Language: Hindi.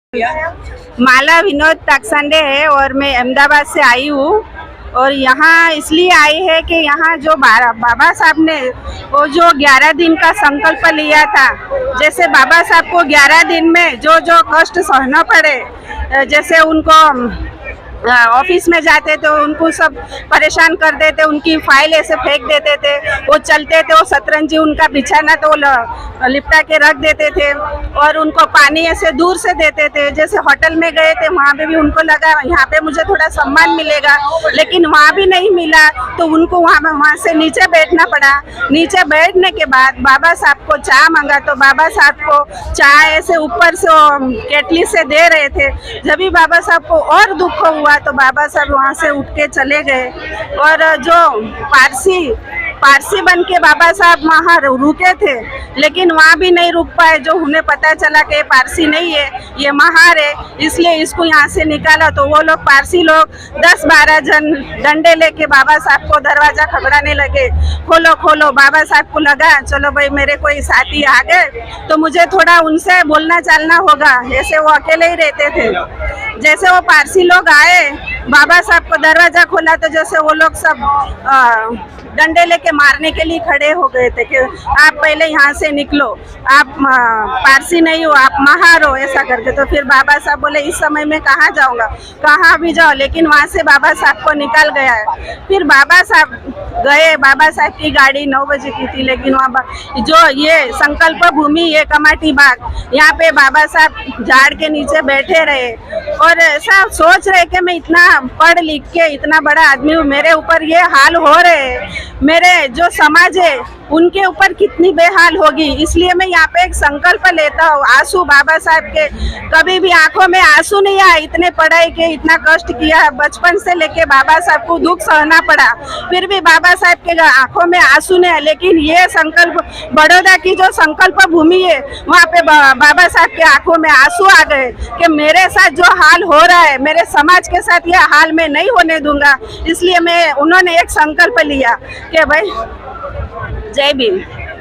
माला विनोद ताकसांडे है और मैं अहमदाबाद से आई हूँ। और यहाँ इसलिए आई है कि यहाँ जो बाबा साहब ने वो जो 11 दिन का संकल्प लिया था, जैसे बाबा साहब को 11 दिन में जो जो कष्ट सहना पड़े, जैसे उनको ऑफिस में जाते थे उनको सब परेशान कर देते, उनकी फाइल ऐसे फेंक देते थे, वो चलते थे वो शतरंजी उनका बिछाना तो लिपटा के रख देते थे और उनको पानी ऐसे दूर से देते थे। जैसे होटल में गए थे वहाँ पे भी उनको लगा यहाँ पे मुझे थोड़ा सम्मान मिलेगा, लेकिन वहाँ भी नहीं मिला तो उनको वहाँ से नीचे बैठना पड़ा। नीचे बैठने के बाद बाबा साहब को चाय मांगा तो बाबा साहब को चाय ऐसे ऊपर से केटली से दे रहे थे। जब भी बाबा साहब को और दुख हुआ तो बाबा साहब वहाँ से उठ के चले गए। और जो पारसी बन के बाबा साहब वहाँ रुके थे, लेकिन वहाँ भी नहीं रुक पाए। जो उन्हें पता चला कि ये पारसी नहीं है, ये महार है, इसलिए इसको यहाँ से निकाला। तो वो लोग पारसी लोग 10-12 जन डंडे लेके बाबा साहब को दरवाजा खबराने लगे, खोलो खोलो। बाबा साहब को लगा चलो भाई मेरे कोई साथी आ गए तो मुझे थोड़ा उनसे बोलना चालना होगा, ऐसे वो अकेले ही रहते थे। जैसे वो पारसी लोग आए, बाबा साहब को दरवाजा खोला तो जैसे वो लोग सब डंडे लेके मारने के लिए खड़े हो गए थे कि आप पहले यहाँ से निकलो, आप पारसी नहीं हो, आप महार हो, ऐसा करके। तो फिर बाबा साहब बोले इस समय में कहाँ जाऊँगा, कहाँ भी जाओ, लेकिन वहाँ से बाबा साहब को निकाल गया है। फिर बाबा साहब गए, बाबा साहब की गाड़ी 9 बजे की थी, लेकिन वहाँ जो ये संकल्प भूमि ये कमाटी बाग, यहाँ पे बाबा साहब झाड़ के नीचे बैठे रहे और ऐसा सोच रहे कि मैं इतना पढ़ लिख के इतना बड़ा आदमी हूँ, मेरे ऊपर ये हाल हो रहे हैं, मेरे जो समाज है उनके ऊपर कितनी बेहाल होगी। इसलिए मैं यहाँ पे एक संकल्प लेता हूँ, आंसू बाबा साहब के कभी भी आंखों में आंसू नहीं आए। इतने पढ़ाई के इतना कष्ट किया, बचपन से लेके बाबा साहब को दुख सहना पड़ा, फिर भी बाबा साहब के आंखों में आंसू नहीं आए। लेकिन ये संकल्प बड़ौदा की जो संकल्प भूमि है वहाँ पे बाबा साहब के आंखों में आंसू आ गए कि मेरे साथ जो हाल हो रहा है, मेरे समाज के साथ यह हाल मैं नहीं होने दूंगा। इसलिए उन्होंने एक संकल्प लिया कि भाई जय भीम।